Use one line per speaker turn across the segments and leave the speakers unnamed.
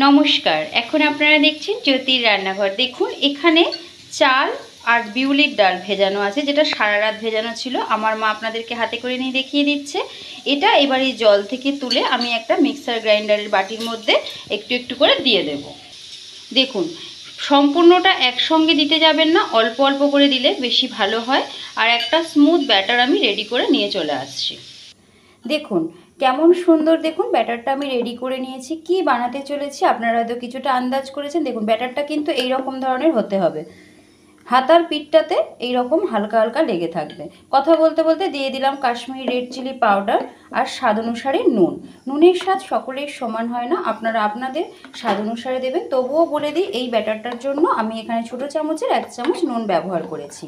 নমস্কার। এখন আপনারা দেখছেন জ্যোতির রান্নাঘর। দেখুন এখানে চাল আর বিউলির ডাল ভেজানো আছে, যেটা সারা রাত ভেজানো ছিল। আমার মা আপনাদেরকে হাতে করে নিয়ে দেখিয়ে দিচ্ছে। এটা এবার এই জল থেকে তুলে আমি একটা মিক্সার গ্রাইন্ডারের বাটির মধ্যে একটু একটু করে দিয়ে দেব। দেখুন সম্পূর্ণটা একসঙ্গে দিতে যাবেন না, অল্প অল্প করে দিলে বেশি ভালো হয়। আর একটা স্মুথ ব্যাটার আমি রেডি করে নিয়ে চলে আসছি। দেখুন কেমন সুন্দর, দেখুন ব্যাটারটা আমি রেডি করে নিয়েছি। কি বানাতে চলেছি আপনারা হয়তো কিছুটা আন্দাজ করেছেন। দেখুন ব্যাটারটা কিন্তু এই রকম ধরনের হতে হবে, হাতার পিঠটাতে এইরকম হালকা হালকা লেগে থাকবে। কথা বলতে বলতে দিয়ে দিলাম কাশ্মীরি রেড চিলি পাউডার আর স্বাদ অনুসারে নুন। নুনের স্বাদ সকলের সমান হয় না, আপনারা আপনাদের স্বাদ অনুসারে দেবেন। তবুও বলে দিই, এই ব্যাটারটার জন্য আমি এখানে ছোটো চামচের 1 চামচ নুন ব্যবহার করেছি।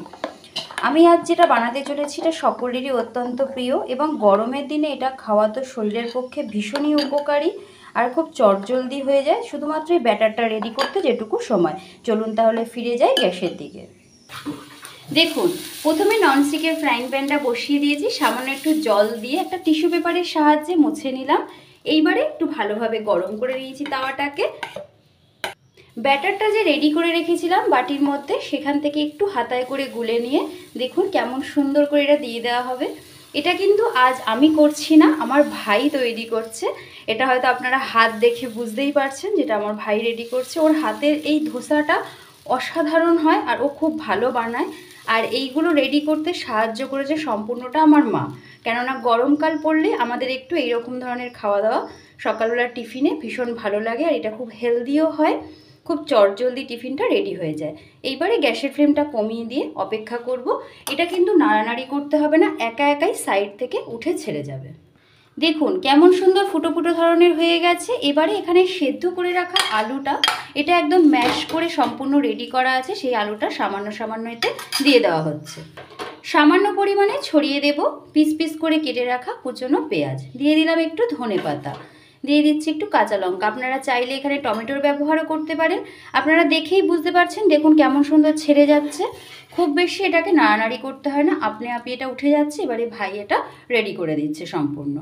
আমি আজ যেটা বানাতে চলেছি এটা সকলেরই অত্যন্ত প্রিয়, এবং গরমের দিনে এটা খাওয়া তো শরীরের পক্ষে ভীষণই উপকারী আর খুব চটজলদি হয়ে যায়, শুধুমাত্র এই ব্যাটারটা রেডি করতে যেটুকু সময়। চলুন তাহলে ফিরে যাই গ্যাসের দিকে। দেখুন প্রথমে ননস্টিকের ফ্রাইং প্যানটা বসিয়ে দিয়েছি, সামান্য একটু জল দিয়ে একটা টিস্যু পেপারের সাহায্যে মুছে নিলাম। এইবারে একটু ভালোভাবে গরম করে নিয়েছি তাওয়াটাকে। ব্যাটারটা যে রেডি করে রেখেছিলাম বাটির মধ্যে, সেখান থেকে একটু হাতায় করে গুলে নিয়ে দেখুন কেমন সুন্দর করে এটা দিয়ে দেওয়া হবে। এটা কিন্তু আজ আমি করছি না, আমার ভাই তৈরি করছে। এটা হয়তো আপনারা হাত দেখে বুঝতেই পারছেন যেটা আমার ভাই রেডি করছে। ওর হাতের এই ধোসাটা অসাধারণ হয় আর ও খুব ভালো বানায়। আর এইগুলো রেডি করতে সাহায্য করেছে সম্পূর্ণটা আমার মা, কেননা গরমকাল পড়লে আমাদের একটু এইরকম ধরনের খাওয়া দাওয়া সকালবেলা টিফিনে ভীষণ ভালো লাগে। আর এটা খুব হেলদিও হয়, খুব চটজলদি টিফিনটা রেডি হয়ে যায়। এইবারে গ্যাসের ফ্লেমটা কমিয়ে দিয়ে অপেক্ষা করব। এটা কিন্তু নাড়ানাড়ি করতে হবে না, একা একাই সাইড থেকে উঠে ছেড়ে যাবে। দেখুন কেমন সুন্দর ফুটো ফুটো ধরনের হয়ে গেছে। এবারে এখানে সেদ্ধ করে রাখা আলুটা, এটা একদম ম্যাশ করে সম্পূর্ণ রেডি করা আছে, সেই আলুটা সামান্য সামান্য এতে দিয়ে দেওয়া হচ্ছে। সামান্য পরিমাণে ছড়িয়ে দেব পিস পিস করে কেটে রাখা কুচনো পেঁয়াজ, দিয়ে দিলাম একটু ধনেপাতা, দিয়ে দিচ্ছি একটু কাঁচা লঙ্কা। আপনারা চাইলে এখানে টমেটোর ব্যবহারও করতে পারেন। আপনারা দেখেই বুঝতে পারছেন, দেখুন কেমন সুন্দর ছেড়ে যাচ্ছে। খুব বেশি এটাকে নাড়ানাড়ি করতে হয় না, আপনি আপনি এটা উঠে যাচ্ছে। এবারে ভাই এটা রেডি করে দিচ্ছে সম্পূর্ণ।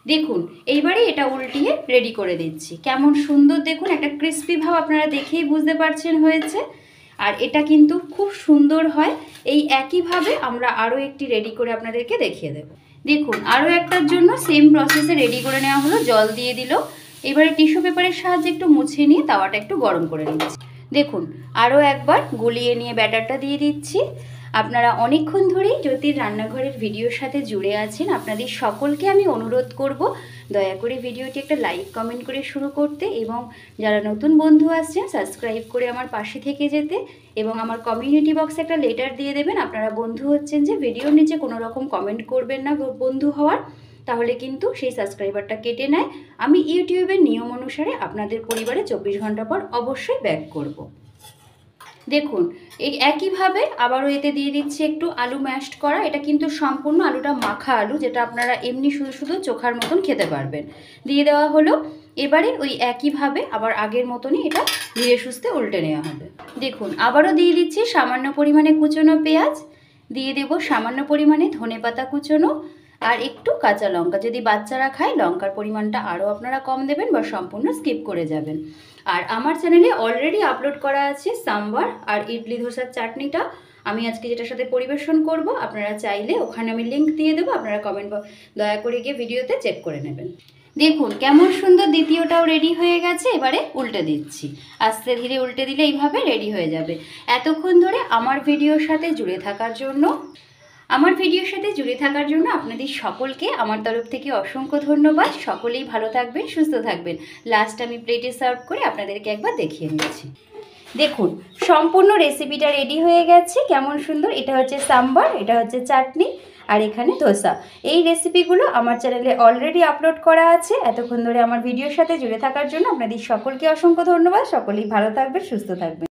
দেখুন এইবারে এটা উল্টিয়ে রেডি করে দিচ্ছি। কেমন সুন্দর দেখুন, একটা ক্রিস্পি ভাব আপনারা দেখেই বুঝতে পারছেন হয়েছে। আর এটা কিন্তু খুব সুন্দর হয়। এই একইভাবে আমরা আরও একটি রেডি করে আপনাদেরকে দেখিয়ে দেব। দেখুন আরও একটার জন্য সেম প্রসেসে রেডি করে নেওয়া হলো। জল দিয়ে দিল। এবারে টিস্যু পেপারের সাহায্যে একটু মুছে নিয়ে তাওয়াটা একটু গরম করে নিচ্ছি। দেখুন আরও একবার গুলিয়ে নিয়ে ব্যাটারটা দিয়ে দিচ্ছি। আপনারা অনেকক্ষণ ধরেই জ্যোতির রান্নাঘরের ভিডিওর সাথে জুড়ে আছেন। আপনাদের সকলকে আমি অনুরোধ করব দয়া করে ভিডিওটি একটা লাইক কমেন্ট করে শুরু করতে, এবং যারা নতুন বন্ধু আসছেন সাবস্ক্রাইব করে আমার পাশে থেকে যেতে, এবং আমার কমিউনিটি বক্সে একটা লেটার দিয়ে দেবেন। আপনারা বন্ধু হচ্ছেন যে ভিডিওর নিচে কোনো রকম কমেন্ট করবেন না বন্ধু হওয়ার, তাহলে কিন্তু সেই সাবস্ক্রাইবারটা কেটে নেয়। আমি ইউটিউবের নিয়ম অনুসারে আপনাদের পরিবারে 24 ঘন্টা পর অবশ্যই ব্যাক করব। দেখুন এই একইভাবে আবারও এতে দিয়ে দিচ্ছি একটু আলু ম্যাশড করা। এটা কিন্তু সম্পূর্ণ আলুটা মাখা আলু, যেটা আপনারা এমনি শুধু শুধু চোখার মতন খেতে পারবেন। দিয়ে দেওয়া হলো। এবারে ওই একইভাবে আবার আগের মতনই এটা ধীরে সুস্থে উল্টে নেওয়া হবে। দেখুন আবারও দিয়ে দিচ্ছি সামান্য পরিমাণে কুচনো পেঁয়াজ, দিয়ে দেব সামান্য পরিমাণে ধনেপাতা কুচনো, আর একটু কাঁচা লঙ্কা। যদি বাচ্চারা খায় লঙ্কার পরিমাণটা আরও আপনারা কম দেবেন বা সম্পূর্ণ স্কিপ করে যাবেন। আর আমার চ্যানেলে অলরেডি আপলোড করা আছে সাম্বার আর ইডলি ধোসার চাটনিটা, আমি আজকে যেটার সাথে পরিবেশন করব। আপনারা চাইলে ওখানে আমি লিঙ্ক দিয়ে দেবো, আপনারা কমেন্ট দয়া করে গিয়ে ভিডিওতে চেক করে নেবেন। দেখুন কেমন সুন্দর দ্বিতীয়টাও রেডি হয়ে গেছে। এবারে উল্টে দিচ্ছি, আস্তে ধীরে উল্টে দিলে এইভাবে রেডি হয়ে যাবে। এতক্ষণ ধরে আমার ভিডিওর সাথে জুড়ে থাকার জন্য আপনাদের সকলকে আমার তরফ থেকে অসংখ্য ধন্যবাদ। সকলেই ভালো থাকবেন, সুস্থ থাকবেন। লাস্ট আমি প্লেটে সার্ভ করে আপনাদেরকে একবার দেখিয়ে নিচ্ছি। দেখুন সম্পূর্ণ রেসিপিটা রেডি হয়ে গেছে, কেমন সুন্দর। এটা হচ্ছে সাম্বার, এটা হচ্ছে চাটনি, আর এখানে ধোসা। এই রেসিপিগুলো আমার চ্যানেলে অলরেডি আপলোড করা আছে। এতক্ষণ ধরে আমার ভিডিওর সাথে জুড়ে থাকার জন্য আপনাদের সকলকে অসংখ্য ধন্যবাদ। সকলেই ভালো থাকবেন, সুস্থ থাকবেন।